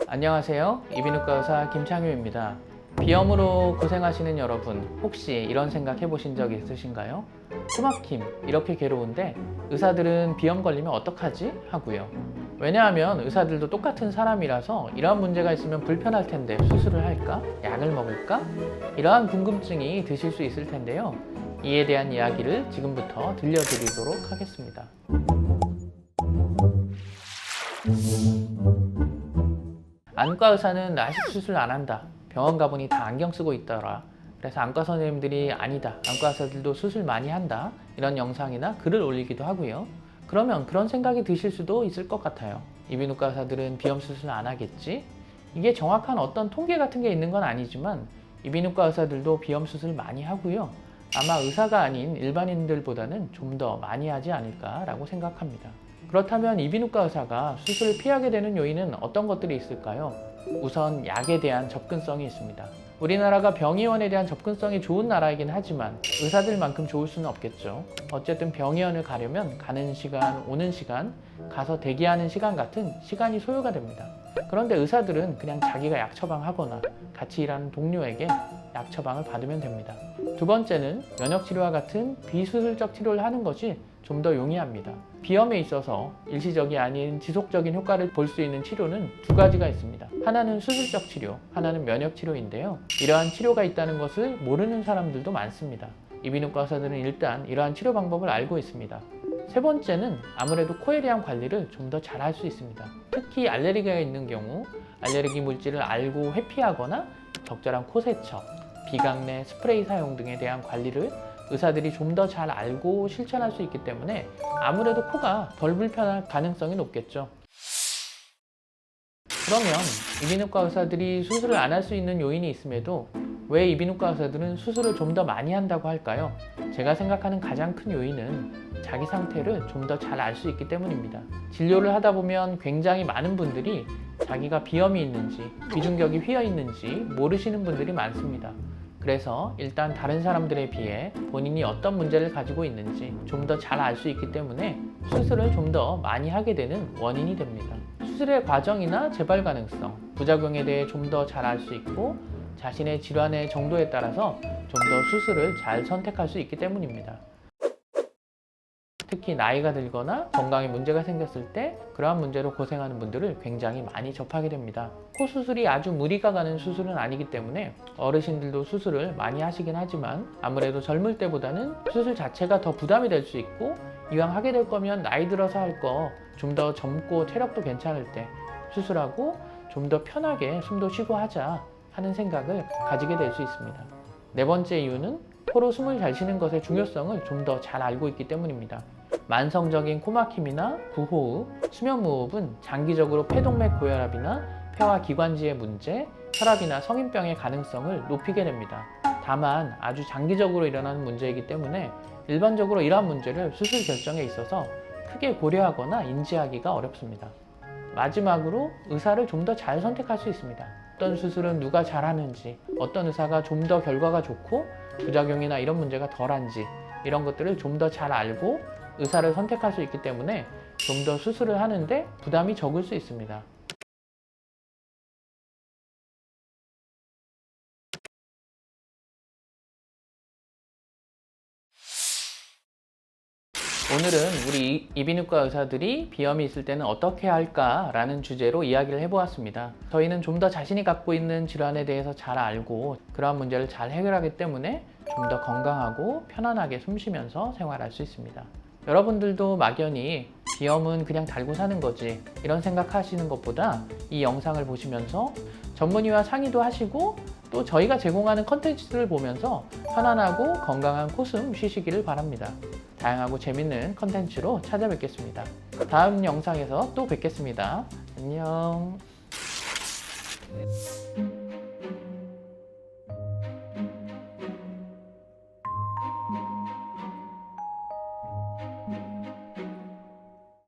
안녕하세요. 이비인후과 의사 김창효입니다. 비염으로 고생하시는 여러분, 혹시 이런 생각 해보신 적 있으신가요? 코막힘, 이렇게 괴로운데 의사들은 비염 걸리면 어떡하지? 하고요. 왜냐하면 의사들도 똑같은 사람이라서 이러한 문제가 있으면 불편할 텐데 수술을 할까? 약을 먹을까? 이러한 궁금증이 드실 수 있을 텐데요. 이에 대한 이야기를 지금부터 들려드리도록 하겠습니다. 안과 의사는 라식 수술 안 한다. 병원 가보니 다 안경 쓰고 있더라. 그래서 안과 선생님들이 아니다. 안과 의사들도 수술 많이 한다. 이런 영상이나 글을 올리기도 하고요. 그러면 그런 생각이 드실 수도 있을 것 같아요. 이비인후과 의사들은 비염 수술 안 하겠지? 이게 정확한 어떤 통계 같은 게 있는 건 아니지만 이비인후과 의사들도 비염 수술 많이 하고요. 아마 의사가 아닌 일반인들보다는 좀 더 많이 하지 않을까라고 생각합니다. 그렇다면 이비인후과 의사가 수술을 피하게 되는 요인은 어떤 것들이 있을까요? 우선 약에 대한 접근성이 있습니다. 우리나라가 병의원에 대한 접근성이 좋은 나라이긴 하지만 의사들만큼 좋을 수는 없겠죠. 어쨌든 병의원을 가려면 가는 시간, 오는 시간, 가서 대기하는 시간 같은 시간이 소요가 됩니다. 그런데 의사들은 그냥 자기가 약 처방하거나 같이 일하는 동료에게 약 처방을 받으면 됩니다. 두 번째는 면역치료와 같은 비수술적 치료를 하는 것이 좀 더 용이합니다. 비염에 있어서 일시적이 아닌 지속적인 효과를 볼 수 있는 치료는 두 가지가 있습니다. 하나는 수술적 치료, 하나는 면역 치료인데요. 이러한 치료가 있다는 것을 모르는 사람들도 많습니다. 이비인후과 의사들은 일단 이러한 치료 방법을 알고 있습니다. 세 번째는 아무래도 코에 대한 관리를 좀 더 잘 할 수 있습니다. 특히 알레르기가 있는 경우 알레르기 물질을 알고 회피하거나 적절한 코 세척, 비강내 스프레이 사용 등에 대한 관리를 의사들이 좀 더 잘 알고 실천할 수 있기 때문에 아무래도 코가 덜 불편할 가능성이 높겠죠. 그러면 이비인후과 의사들이 수술을 안 할 수 있는 요인이 있음에도 왜 이비인후과 의사들은 수술을 좀 더 많이 한다고 할까요? 제가 생각하는 가장 큰 요인은 자기 상태를 좀 더 잘 알 수 있기 때문입니다. 진료를 하다 보면 굉장히 많은 분들이 자기가 비염이 있는지, 비중격이 휘어 있는지 모르시는 분들이 많습니다. 그래서 일단 다른 사람들에 비해 본인이 어떤 문제를 가지고 있는지 좀 더 잘 알 수 있기 때문에 수술을 좀 더 많이 하게 되는 원인이 됩니다. 수술의 과정이나 재발 가능성, 부작용에 대해 좀 더 잘 알 수 있고 자신의 질환의 정도에 따라서 좀 더 수술을 잘 선택할 수 있기 때문입니다. 특히 나이가 들거나 건강에 문제가 생겼을 때 그러한 문제로 고생하는 분들을 굉장히 많이 접하게 됩니다. 코 수술이 아주 무리가 가는 수술은 아니기 때문에 어르신들도 수술을 많이 하시긴 하지만 아무래도 젊을 때보다는 수술 자체가 더 부담이 될 수 있고 이왕 하게 될 거면 나이 들어서 할 거 좀 더 젊고 체력도 괜찮을 때 수술하고 좀 더 편하게 숨도 쉬고 하자 하는 생각을 가지게 될 수 있습니다. 네 번째 이유는 코로 숨을 잘 쉬는 것의 중요성을 좀 더 잘 알고 있기 때문입니다. 만성적인 코막힘이나 구호흡, 수면무호흡은 장기적으로 폐동맥 고혈압이나 폐와 기관지의 문제, 혈압이나 성인병의 가능성을 높이게 됩니다. 다만 아주 장기적으로 일어나는 문제이기 때문에 일반적으로 이러한 문제를 수술 결정에 있어서 크게 고려하거나 인지하기가 어렵습니다. 마지막으로 의사를 좀 더 잘 선택할 수 있습니다. 어떤 수술은 누가 잘하는지, 어떤 의사가 좀 더 결과가 좋고 부작용이나 이런 문제가 덜한지 이런 것들을 좀 더 잘 알고 의사를 선택할 수 있기 때문에 좀 더 수술을 하는데 부담이 적을 수 있습니다. 오늘은 우리 이비인후과 의사들이 비염이 있을 때는 어떻게 할까라는 주제로 이야기를 해보았습니다. 저희는 좀 더 자신이 갖고 있는 질환에 대해서 잘 알고 그러한 문제를 잘 해결하기 때문에 좀 더 건강하고 편안하게 숨 쉬면서 생활할 수 있습니다. 여러분들도 막연히 비염은 그냥 달고 사는 거지 이런 생각하시는 것보다 이 영상을 보시면서 전문의와 상의도 하시고 또 저희가 제공하는 컨텐츠를 보면서 편안하고 건강한 코숨 쉬시기를 바랍니다. 다양하고 재밌는 컨텐츠로 찾아뵙겠습니다. 다음 영상에서 또 뵙겠습니다. 안녕.